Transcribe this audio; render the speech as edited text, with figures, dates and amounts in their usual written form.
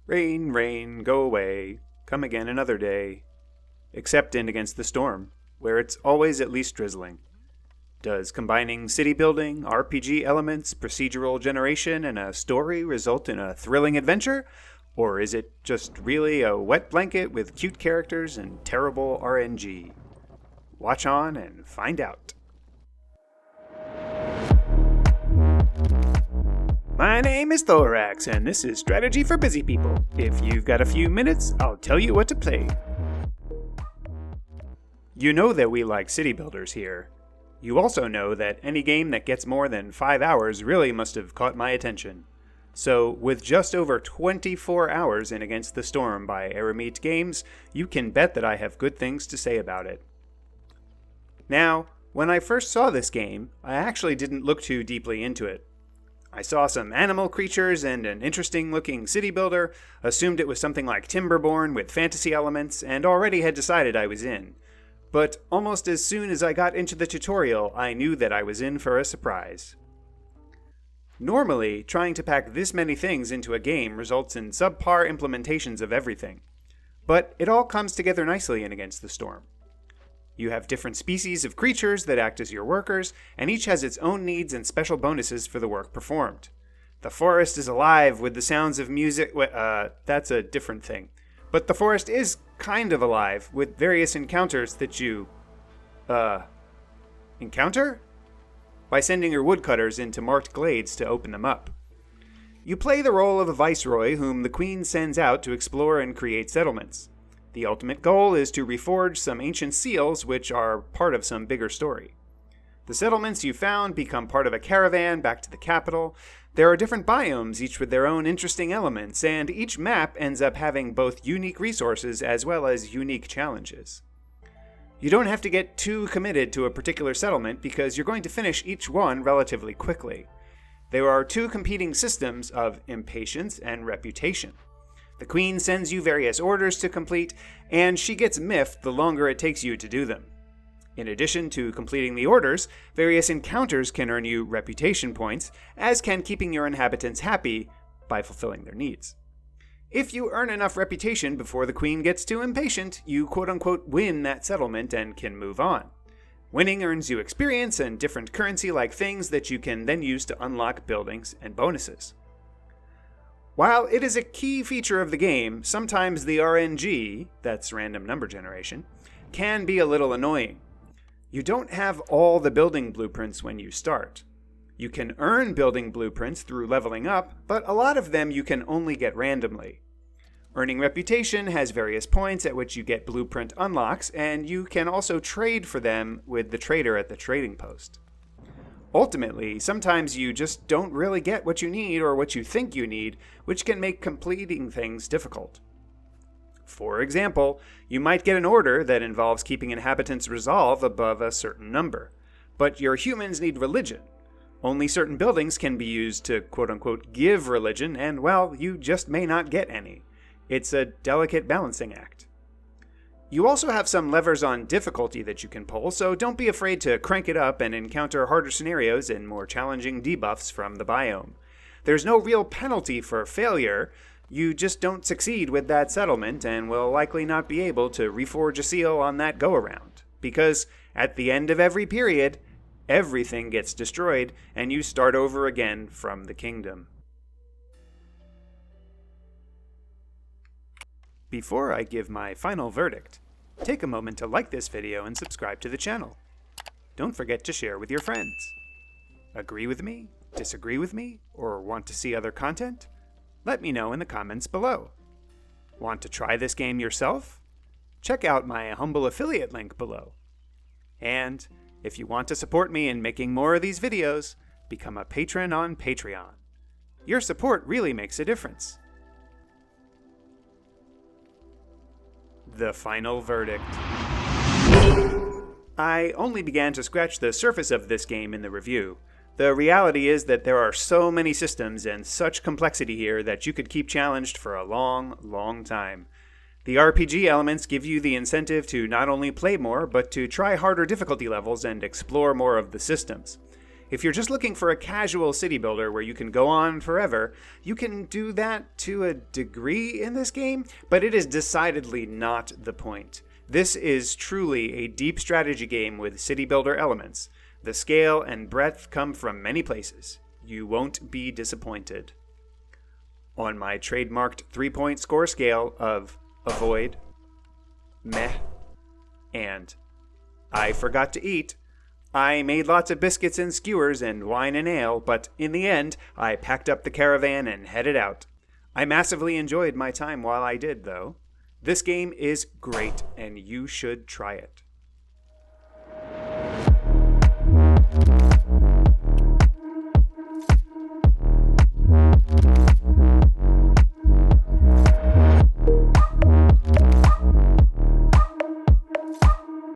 Rain, rain, go away, come again another day. Except in Against the Storm, where it's always at least drizzling. Does combining city building, RPG elements, procedural generation, and a story result in a thrilling adventure? Or is it just really a wet blanket with cute characters and terrible RNG? Watch on and find out. My name is Thoraxe, and this is Strategy for Busy People. If you've got a few minutes, I'll tell you what to play. You know that we like city builders here. You also know that any game that gets more than 5 hours really must have caught my attention. So, with just over 24 hours in Against the Storm by Eremite Games, you can bet that I have good things to say about it. Now, when I first saw this game, I actually didn't look too deeply into it. I saw some animal creatures and an interesting-looking city builder, assumed it was something like Timberborn with fantasy elements, and already had decided I was in. But almost as soon as I got into the tutorial, I knew that I was in for a surprise. Normally, trying to pack this many things into a game results in subpar implementations of everything. But it all comes together nicely in Against the Storm. You have different species of creatures that act as your workers, and each has its own needs and special bonuses for the work performed. The forest is alive with the sounds of music. That's a different thing. But the forest is kind of alive with various encounters that you, encounter? By sending your woodcutters into marked glades to open them up. You play the role of a viceroy whom the queen sends out to explore and create settlements. The ultimate goal is to reforge some ancient seals which are part of some bigger story. The settlements you found become part of a caravan back to the capital. There are different biomes, each with their own interesting elements, and each map ends up having both unique resources as well as unique challenges. You don't have to get too committed to a particular settlement because you're going to finish each one relatively quickly. There are two competing systems of impatience and reputation. The queen sends you various orders to complete, and she gets miffed the longer it takes you to do them. In addition to completing the orders, various encounters can earn you reputation points, as can keeping your inhabitants happy by fulfilling their needs. If you earn enough reputation before the queen gets too impatient, you quote-unquote win that settlement and can move on. Winning earns you experience and different currency-like things that you can then use to unlock buildings and bonuses. While it is a key feature of the game, sometimes the RNG, that's random number generation, can be a little annoying. You don't have all the building blueprints when you start. You can earn building blueprints through leveling up, but a lot of them you can only get randomly. Earning reputation has various points at which you get blueprint unlocks, and you can also trade for them with the trader at the trading post. Ultimately, sometimes you just don't really get what you need or what you think you need, which can make completing things difficult. For example, you might get an order that involves keeping inhabitants' resolve above a certain number, but your humans need religion. Only certain buildings can be used to quote-unquote give religion, and well, you just may not get any. It's a delicate balancing act. You also have some levers on difficulty that you can pull, so don't be afraid to crank it up and encounter harder scenarios and more challenging debuffs from the biome. There's no real penalty for failure. You just don't succeed with that settlement and will likely not be able to reforge a seal on that go-around. Because at the end of every period, everything gets destroyed and you start over again from the kingdom. Before I give my final verdict, take a moment to like this video and subscribe to the channel. Don't forget to share with your friends. Agree with me? Disagree with me? Or want to see other content? Let me know in the comments below. Want to try this game yourself? Check out my humble affiliate link below. And if you want to support me in making more of these videos, become a patron on Patreon. Your support really makes a difference. The final verdict. I only began to scratch the surface of this game in the review. The reality is that there are so many systems and such complexity here that you could keep challenged for a long, long time. The RPG elements give you the incentive to not only play more, but to try harder difficulty levels and explore more of the systems. If you're just looking for a casual city builder where you can go on forever, you can do that to a degree in this game, but it is decidedly not the point. This is truly a deep strategy game with city builder elements. The scale and breadth come from many places. You won't be disappointed. On my trademarked 3-point score scale of avoid, meh, and I forgot to eat, I made lots of biscuits and skewers and wine and ale, but in the end, I packed up the caravan and headed out. I massively enjoyed my time while I did, though. This game is great, and you should try it.